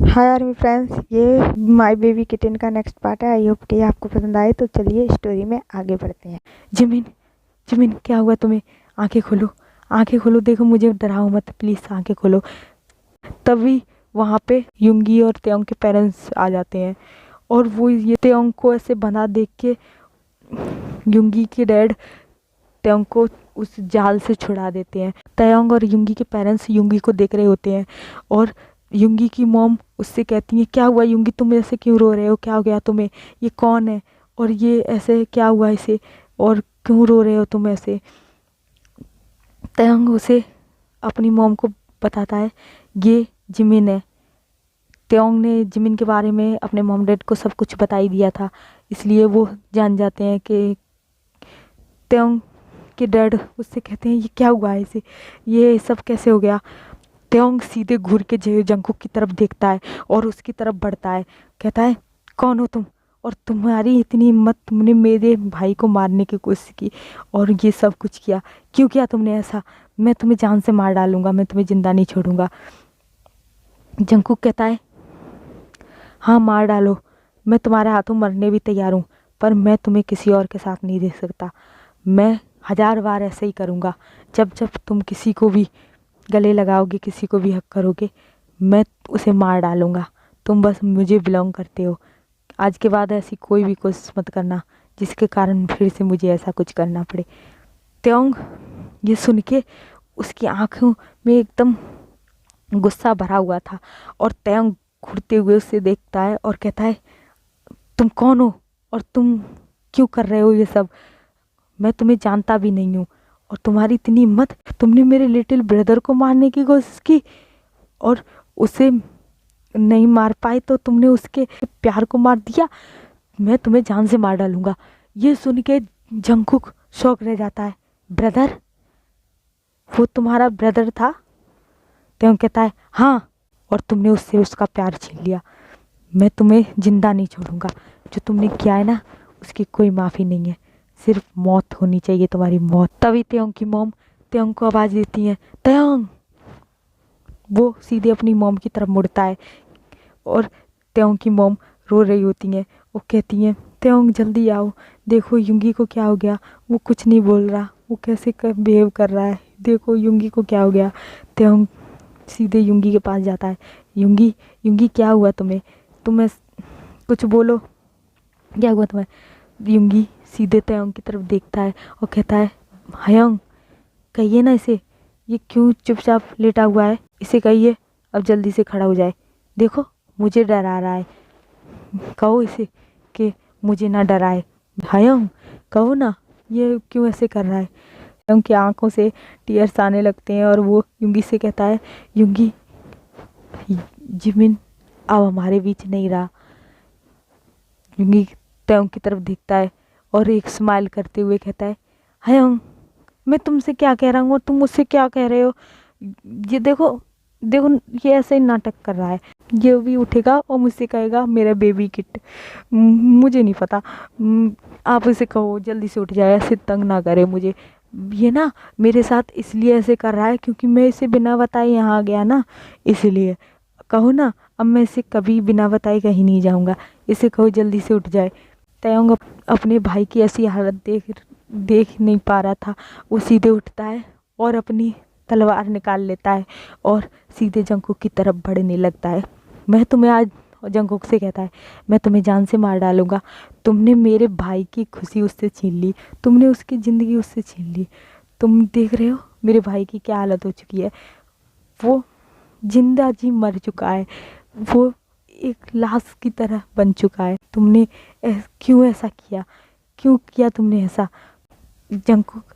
हाय army friends, ये my baby kitten का next part है। आई होप कि आपको पसंद आए। तो चलिए स्टोरी में आगे बढ़ते हैं। जिमिन, जिमिन क्या हुआ तुम्हें? आंखें खोलो, आंखें खोलो, देखो मुझे डराओ मत प्लीज़, आंखें खोलो। तभी वहाँ पे युंगी और त्योंग के पेरेंट्स आ जाते हैं और वो ये त्योंग को ऐसे बंधा देख के युंगी के डैड त्योंग को उस जाल से छुड़ा देते हैं। त्योंग और युंगी के पेरेंट्स युंगी को देख रहे होते हैं और युंगी की मॉम उससे कहती है, क्या हुआ युंगी, तुम ऐसे क्यों रो रहे हो, क्या हो गया तुम्हें, ये कौन है और ये ऐसे क्या हुआ इसे, और क्यों रो रहे हो तुम ऐसे। त्योंग उसे अपनी मॉम को बताता है, ये जिमिन है। त्योंग ने जिमिन के बारे में अपने मॉम डैड को सब कुछ बता ही दिया था, इसलिए वो जान जाते हैं कि त्योंग के डैड उससे कहते हैं, ये क्या हुआ है इसे, ये सब कैसे हो गया। त्योंग सीधे घूर के जंगकुक की तरफ देखता है और उसकी तरफ बढ़ता है, कहता है, कौन हो तुम और तुम्हारी इतनी हिम्मत, तुमने मेरे भाई को मारने की कोशिश की और ये सब कुछ किया, क्यों किया तुमने ऐसा, मैं तुम्हें जान से मार डालूंगा, मैं तुम्हें जिंदा नहीं छोड़ूंगा। जंगकुक कहता है, हाँ मार डालो, मैं तुम्हारे हाथों मरने भी तैयार हूँ, पर मैं तुम्हें किसी और के साथ नहीं देख सकता। मैं 1000 बार ऐसे ही करूँगा, जब जब तुम किसी को भी गले लगाओगे, किसी को भी हक करोगे, मैं उसे मार डालूंगा। तुम बस मुझे बिलोंग करते हो। आज के बाद ऐसी कोई भी कोशिश मत करना जिसके कारण फिर से मुझे ऐसा कुछ करना पड़े। त्योंग ये सुन के उसकी आंखों में एकदम गुस्सा भरा हुआ था और त्योंग घूरते हुए उसे देखता है और कहता है, तुम कौन हो और तुम क्यों कर रहे हो ये सब, मैं तुम्हें जानता भी नहीं हूँ और तुम्हारी इतनी हिम्मत, तुमने मेरे लिटिल ब्रदर को मारने की कोशिश की और उसे नहीं मार पाए तो तुमने उसके प्यार को मार दिया, मैं तुम्हें जान से मार डालूंगा। ये सुन के जंगकुक शौक रह जाता है, ब्रदर, वो तुम्हारा ब्रदर था? त्यों कहता है, हाँ, और तुमने उससे उसका प्यार छीन लिया, मैं तुम्हें जिंदा नहीं छोड़ूंगा। जो तुमने किया है ना, उसकी कोई माफ़ी नहीं है, सिर्फ मौत होनी चाहिए, तुम्हारी मौत। तभी त्योंग की मॉम त्योंग को आवाज़ देती है, त्योंग। वो सीधे अपनी मॉम की तरफ मुड़ता है और त्योंग की मॉम रो रही होती हैं। वो कहती हैं, त्योंग जल्दी आओ, देखो युंगी को क्या हो गया, वो कुछ नहीं बोल रहा, वो कैसे बिहेव कर रहा है, देखो युंगी को क्या हो गया। त्योंग सीधे युंगी के पास जाता है, युंगी, युंगी क्या हुआ तुम्हें, तुम्हें कुछ बोलो, क्या हुआ तुम्हें। युंगी सीधे त्योंग की तरफ देखता है और कहता है, हयोंग, कहिए ना इसे, ये क्यों चुपचाप लेटा हुआ है, इसे कहिए अब जल्दी से खड़ा हो जाए, देखो मुझे डरा रहा है, कहो इसे कि मुझे ना डराए। हयोंग कहो ना, ये क्यों ऐसे कर रहा है। हयोंग की आंखों से टीयर्स आने लगते हैं और वो युंगी से कहता है, युंगी, जिमिन अब हमारे बीच नहीं रहा। युंगी त्योंग की तरफ देखता है और एक स्माइल करते हुए कहता है, हयोंग, मैं तुमसे क्या कह रहा हूँ और तुम मुझसे क्या कह रहे हो, ये देखो, देखो ये ऐसे ही नाटक कर रहा है, ये भी उठेगा और मुझसे कहेगा मेरा बेबी किट, मुझे नहीं पता, आप इसे कहो जल्दी से उठ जाए, ऐसे तंग ना करे मुझे, ये ना मेरे साथ इसलिए ऐसे कर रहा है क्योंकि मैं इसे बिना बताए यहाँ आ गया ना, इसलिए कहो ना, अब मैं इसे कभी बिना बताए कहीं नहीं जाऊँगा, इसे कहो जल्दी से उठ जाए। त्योंग अपने भाई की ऐसी हालत देख नहीं पा रहा था, वो सीधे उठता है और अपनी तलवार निकाल लेता है और सीधे जंगकुक की तरफ बढ़ने लगता है। मैं तुम्हें आज, जंगकुक से कहता है, मैं तुम्हें जान से मार डालूंगा, तुमने मेरे भाई की खुशी उससे छीन ली, तुमने उसकी ज़िंदगी उससे छीन ली, तुम देख रहे हो मेरे भाई की क्या हालत हो चुकी है, वो जिंदा जी मर चुका है, वो एक लाश की तरह बन चुका है, तुमने क्यों ऐसा किया, क्यों किया तुमने ऐसा। जंगकुक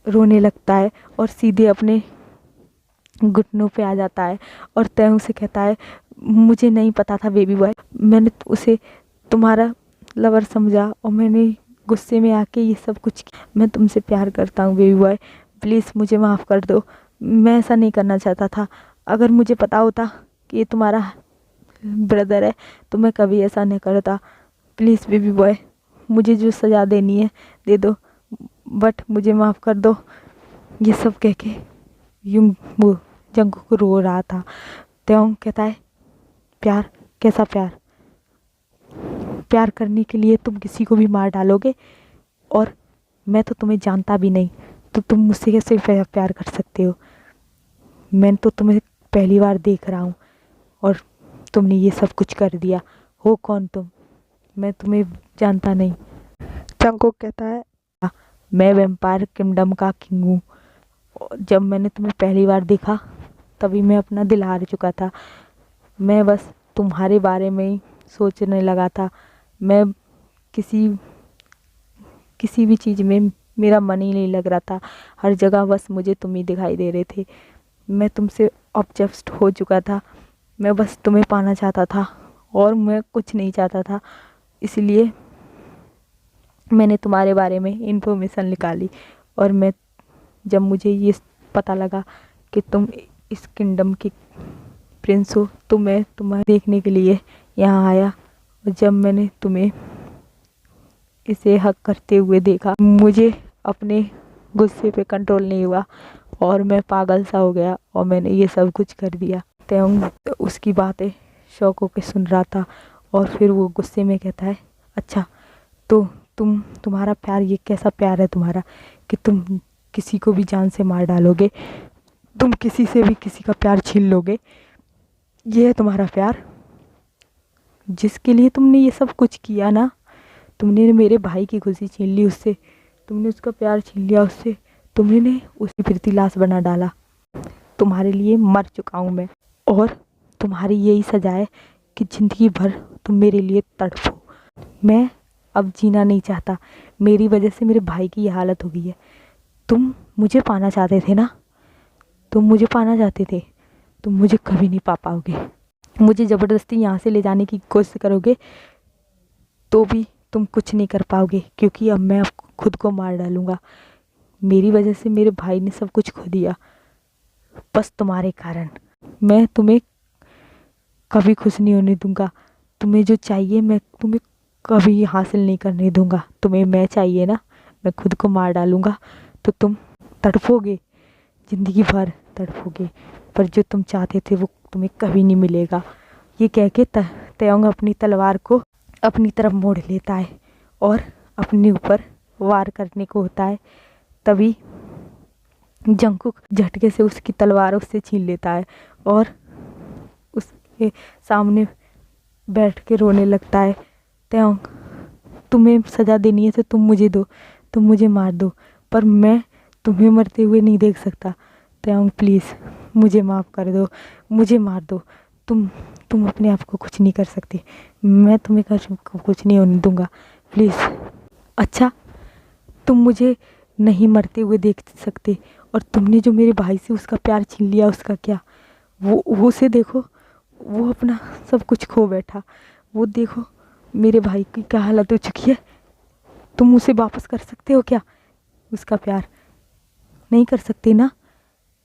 रोने लगता है और सीधे अपने घुटनों पे आ जाता है और त्योंग से कहता है, मुझे नहीं पता था बेबी बॉय, मैंने उसे तुम्हारा लवर समझा और मैंने गुस्से में आके ये सब कुछ किया, मैं तुमसे प्यार करता हूँ बेबी बॉय, प्लीज़ मुझे माफ़ कर दो, मैं ऐसा नहीं करना चाहता था, अगर मुझे पता होता कि ये तुम्हारा ब्रदर है तो मैं कभी ऐसा नहीं करता, प्लीज़ बेबी बॉय, मुझे जो सज़ा देनी है दे दो, बट मुझे माफ़ कर दो। ये सब कह के वो जंगकुक रो रहा था। त्योंग कहता है, प्यार कैसा प्यार? प्यार करने के लिए तुम किसी को भी मार डालोगे, और मैं तो तुम्हें जानता भी नहीं, तो तुम मुझसे कैसे प्यार कर सकते हो? मैं तो तुम्हें पहली बार देख रहा हूँ और तुमने ये सब कुछ कर दिया। हो कौन तुम? मैं तुम्हें जानता नहीं। जंगकुक कहता है, मैं वैम्पायर किंगडम का किंग हूँ। जब मैंने तुम्हें पहली बार देखा तभी मैं अपना दिल हार चुका था। मैं बस तुम्हारे बारे में ही सोचने लगा था। मैं किसी किसी भी चीज़ में मेरा मन ही नहीं लग रहा था। हर जगह बस मुझे तुम ही दिखाई दे रहे थे। मैं तुमसे ऑब्सेस्ड हो चुका था। मैं बस तुम्हें पाना चाहता था और मैं कुछ नहीं चाहता था। इसलिए मैंने तुम्हारे बारे में इंफॉर्मेशन निकाली, और मैं जब मुझे ये पता लगा कि तुम इस किंगडम के प्रिंस हो, तो मैं तुम्हें देखने के लिए यहाँ आया। और जब मैंने तुम्हें इसे हक करते हुए देखा, मुझे अपने गुस्से पे कंट्रोल नहीं हुआ और मैं पागल सा हो गया और मैंने ये सब कुछ कर दिया। तेयोंग उसकी बातें शौक होकर सुन रहा था, और फिर वो गुस्से में कहता है, अच्छा तो तुम्हारा प्यार, ये कैसा प्यार है तुम्हारा कि तुम किसी को भी जान से मार डालोगे? तुम किसी से भी किसी का प्यार छीन लोगे? ये है तुम्हारा प्यार? जिसके लिए तुमने ये सब कुछ किया ना, तुमने मेरे भाई की खुशी छीन ली उससे, तुमने उसका प्यार छीन लिया उससे, तुमने उसकी फिरती लाश बना डाला। तुम्हारे लिए मर चुका हूँ मैं, और तुम्हारी यही सजा है कि ज़िंदगी भर तुम मेरे लिए तड़पो। मैं अब जीना नहीं चाहता। मेरी वजह से मेरे भाई की ये हालत हो गई है। तुम मुझे पाना चाहते थे ना, तुम मुझे पाना चाहते थे, तुम मुझे कभी नहीं पा पाओगे। मुझे ज़बरदस्ती यहाँ से ले जाने की कोशिश करोगे तो भी तुम कुछ नहीं कर पाओगे, क्योंकि अब मैं खुद को मार डालूँगा। मेरी वजह से मेरे भाई ने सब कुछ खो दिया, बस तुम्हारे कारण। मैं तुम्हें कभी खुश नहीं होने दूंगा। तुम्हें जो चाहिए मैं तुम्हें कभी हासिल नहीं करने दूंगा। तुम्हें मैं चाहिए ना, मैं खुद को मार डालूंगा तो तुम तड़पोगे, ज़िंदगी भर तड़पोगे, पर जो तुम चाहते थे वो तुम्हें कभी नहीं मिलेगा। ये कह के तेयोंग अपनी तलवार को अपनी तरफ मोड़ लेता है और अपने ऊपर वार करने को होता है। तभी जंगकुक झटके से उसकी तलवार उससे छीन लेता है और उसके सामने बैठ के रोने लगता है। तेयोंग, तुम्हें सज़ा देनी है तो तुम मुझे दो, तुम मुझे मार दो, पर मैं तुम्हें मरते हुए नहीं देख सकता। तेयोंग प्लीज़ मुझे माफ़ कर दो, मुझे मार दो। तुम अपने आप को कुछ नहीं कर सकती, मैं तुम्हें कुछ नहीं होने दूंगा, प्लीज़। अच्छा, तुम मुझे नहीं मरते हुए देख सकते, और तुमने जो मेरे भाई से उसका प्यार छीन लिया, उसका क्या? वो उसे देखो, वो अपना सब कुछ खो बैठा। वो देखो मेरे भाई की क्या हालत हो चुकी है। तुम उसे वापस कर सकते हो क्या? उसका प्यार नहीं कर सकते ना,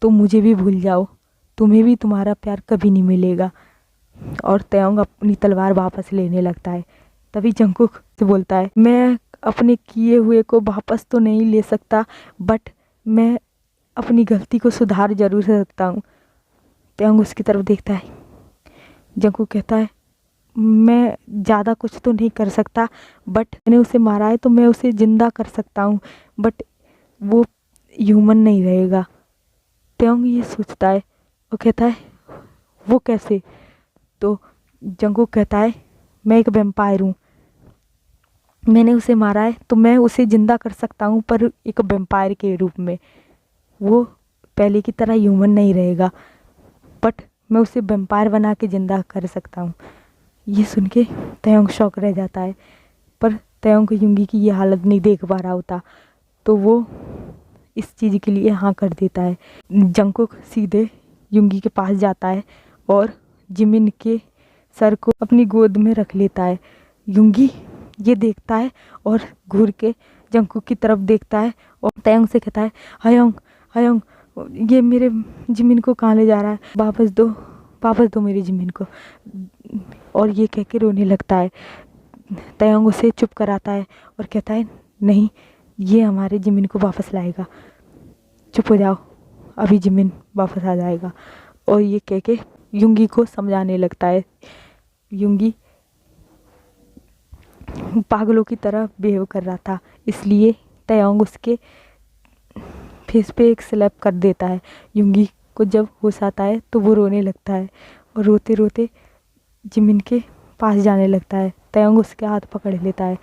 तो मुझे भी भूल जाओ, तुम्हें भी तुम्हारा प्यार कभी नहीं मिलेगा। और तेयोंग अपनी तलवार वापस लेने लगता है। तभी जंगकुक से बोलता है, मैं अपने किए हुए को वापस तो नहीं ले सकता, बट मैं अपनी गलती को सुधार जरूर सकता हूँ। तेयोंग उसकी तरफ देखता है। जंगकुक कहता है, मैं ज़्यादा कुछ तो नहीं कर सकता, बट मैंने उसे मारा है तो मैं उसे ज़िंदा कर सकता हूँ, बट वो ह्यूमन नहीं रहेगा। तेयोंग ये सोचता है और कहता है, वो कैसे? तो जंगकुक कहता है, मैं एक वैम्पायर हूँ, मैंने उसे मारा है तो मैं उसे ज़िंदा कर सकता हूँ, पर एक वैम्पायर के रूप में। वो पहले की तरह ह्यूमन नहीं रहेगा, बट मैं उसे वैम्पायर बना के ज़िंदा कर सकता हूँ। ये सुन के तेयोंग शौक रह जाता है, पर तेयोंग को युंगी की ये हालत नहीं देख पा रहा होता, तो वो इस चीज़ के लिए हाँ कर देता है। जंगकुक सीधे युंगी के पास जाता है और जिमिन के सर को अपनी गोद में रख लेता है। युंगी ये देखता है और घूर के जंगकुक की तरफ देखता है और तेयोंग से कहता है, हयोंग हयोंग, ये मेरे जिमिन को कहाँ ले जा रहा है? वापस दो मेरी जिमिन को। और ये कह के रोने लगता है। तेयोंग उसे चुप कराता है और कहता है, नहीं, ये हमारे जिमिन को वापस लाएगा, चुप हो जाओ, अभी जिमिन वापस आ जाएगा। और ये कह के युंगी को समझाने लगता है। युंगी पागलों की तरह बिहेव कर रहा था, इसलिए तयोंग उसके फेस पे एक स्लैप कर देता है। युंगी को जब होश आता है तो वो रोने लगता है और रोते रोते जिमिन के पास जाने लगता है। तयोंग उसके हाथ पकड़ लेता है।